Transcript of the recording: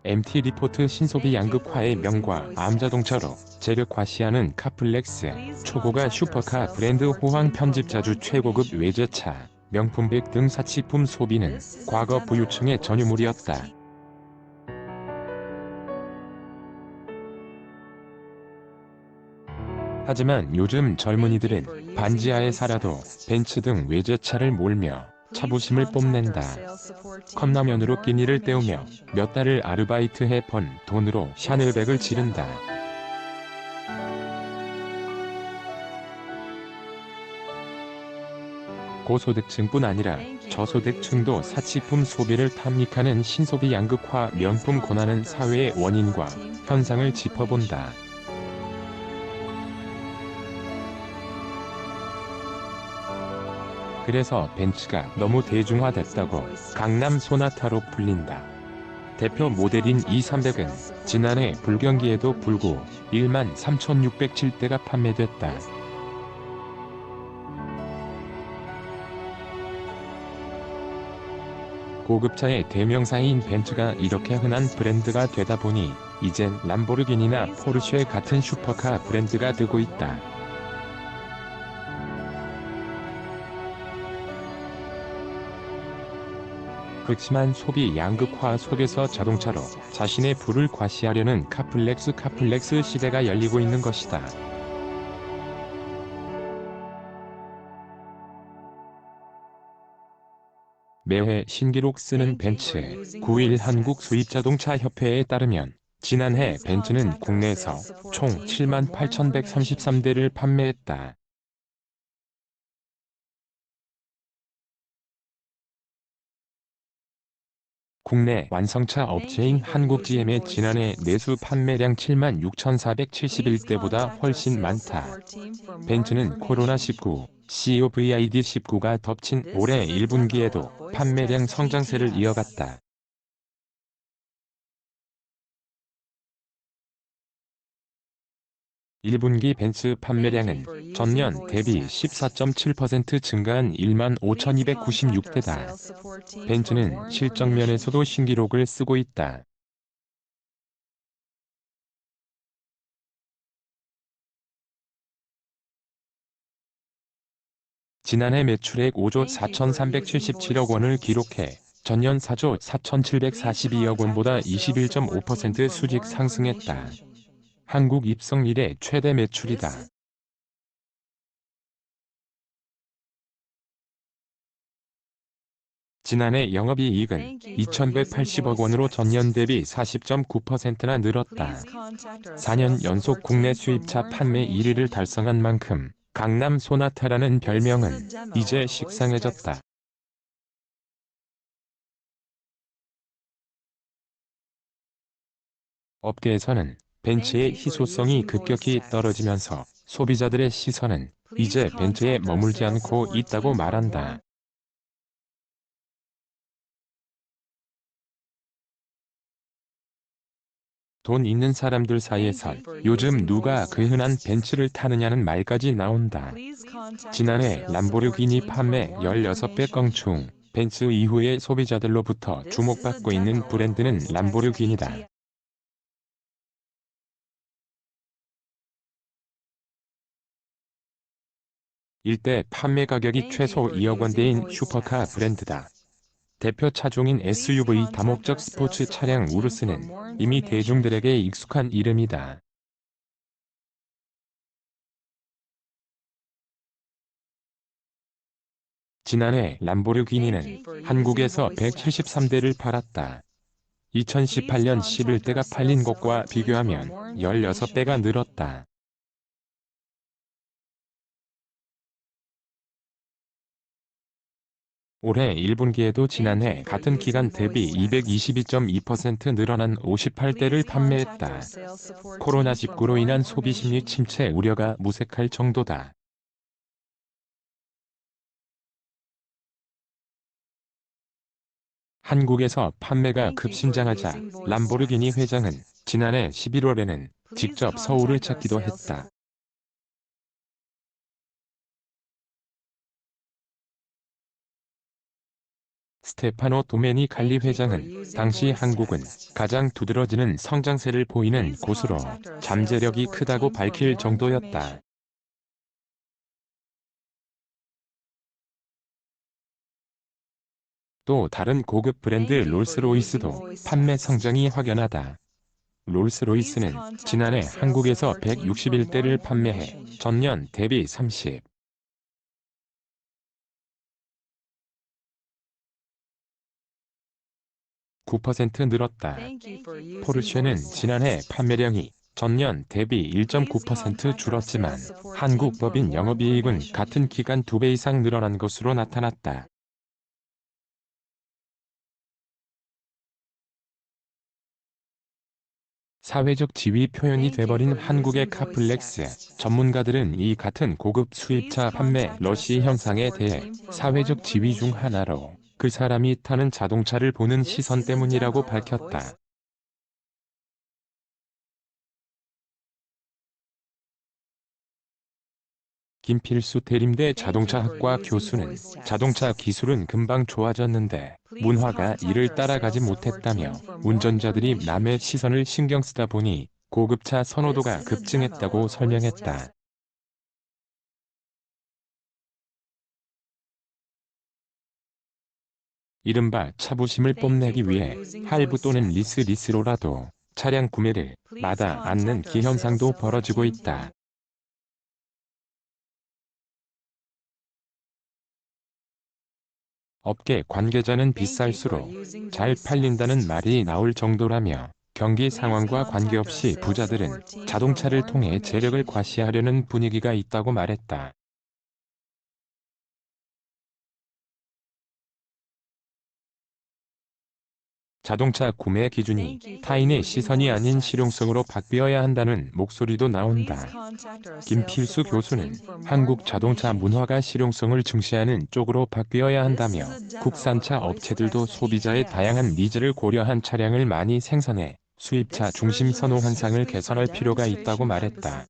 MT 리포트 신소비 양극화의 명과 암자동차로 재력 과시하는 카플렉스, 초고가 슈퍼카 브랜드 호황 편집자주 최고급 외제차, 명품백 등 사치품 소비는 과거 부유층의 전유물이었다. 하지만 요즘 젊은이들은 반지하에 살아도 벤츠 등 외제차를 몰며 자부심을 뽐낸다. 컵라면으로 끼니를 때우며 몇 달을 아르바이트해 번 돈으로 샤넬백을 지른다. 고소득층뿐 아니라 저소득층도 사치품 소비를 탐닉하는 신소비 양극화 명품 고난은 사회의 원인과 현상을 짚어본다. 그래서 벤츠가 너무 대중화됐다고 강남 소나타로 불린다. 대표 모델인 E300은 지난해 불경기에도 불구 13,607대가 판매됐다. 고급차의 대명사인 벤츠가 이렇게 흔한 브랜드가 되다 보니 이젠 람보르기니나 포르쉐 같은 슈퍼카 브랜드가 되고 있다. 극심한 소비 양극화 속에서 자동차로 자신의 부를 과시하려는 카플렉스 시대가 열리고 있는 것이다. 매해 신기록 쓰는 벤츠, 9일 한국수입자동차협회에 따르면 지난해 벤츠는 국내에서 총 78,133대를 판매했다. 국내 완성차 업체인 한국GM의 지난해 내수 판매량 76,471대보다 훨씬 많다. 벤츠는 코로나19, COVID-19가 덮친 올해 1분기에도 판매량 성장세를 이어갔다. 1분기 벤츠 판매량은 전년 대비 14.7% 증가한 15,296대다. 벤츠는 실적 면에서도 신기록을 쓰고 있다. 지난해 매출액 5조 4,377억 원을 기록해 전년 4조 4,742억 원보다 21.5% 수직 상승했다. 한국 입성 이래 최대 매출이다. 지난해 영업이익은 2,180억 원으로 전년 대비 40.9%나 늘었다. 4년 연속 국내 수입차 판매 1위를 달성한 만큼 강남 소나타라는 별명은 이제 식상해졌다. 업계에서는 벤츠의 희소성이 급격히 떨어지면서 소비자들의 시선은 이제 벤츠에 머물지 않고 있다고 말한다. 돈 있는 사람들 사이에선 요즘 누가 그 흔한 벤츠를 타느냐는 말까지 나온다. 지난해 람보르기니 판매 16배 껑충, 벤츠 이후의 소비자들로부터 주목받고 있는 브랜드는 람보르기니다. 일대 판매 가격이 최소 2억 원대인 슈퍼카 브랜드다. 대표 차종인 SUV 다목적 스포츠 차량 우르스는 이미 대중들에게 익숙한 이름이다. 지난해 람보르기니는 한국에서 173대를 팔았다. 2018년 11대가 팔린 것과 비교하면 16배가 늘었다. 올해 1분기에도 지난해 같은 기간 대비 222.2% 늘어난 58대를 판매했다. 코로나19로 인한 소비 심리 침체 우려가 무색할 정도다. 한국에서 판매가 급신장하자 람보르기니 회장은 지난해 11월에는 직접 서울을 찾기도 했다. 스테파노 도메니칼리 회장은 당시 한국은 가장 두드러지는 성장세를 보이는 곳으로 잠재력이 크다고 밝힐 정도였다. 또 다른 고급 브랜드 롤스로이스도 판매 성장이 확연하다. 롤스로이스는 지난해 한국에서 161대를 판매해 전년 대비 39% 늘었다. 포르쉐는 지난해 판매량이 전년 대비 1.9% 줄었지만 한국 법인 영업이익은 같은 기간 2배 이상 늘어난 것으로 나타났다. 사회적 지위 표현이 돼버린 한국의 카플렉스. 전문가들은 이 같은 고급 수입차 판매 러시 현상에 대해 사회적 지위 중 하나로 그 사람이 타는 자동차를 보는 시선 때문이라고 밝혔다. 김필수 대림대 자동차학과 교수는 자동차 기술은 금방 좋아졌는데 문화가 이를 따라가지 못했다며 운전자들이 남의 시선을 신경 쓰다 보니 고급차 선호도가 급증했다고 설명했다. 이른바 차부심을 뽐내기 위해 할부 또는 리스로라도 차량 구매를 마다 않는 기현상도 벌어지고 있다. 업계 관계자는 비쌀수록 잘 팔린다는 말이 나올 정도라며 경기 상황과 관계없이 부자들은 자동차를 통해 재력을 과시하려는 분위기가 있다고 말했다. 자동차 구매 기준이 타인의 시선이 아닌 실용성으로 바뀌어야 한다는 목소리도 나온다. 김필수 교수는 한국 자동차 문화가 실용성을 중시하는 쪽으로 바뀌어야 한다며 국산차 업체들도 소비자의 다양한 니즈를 고려한 차량을 많이 생산해 수입차 중심 선호 현상을 개선할 필요가 있다고 말했다.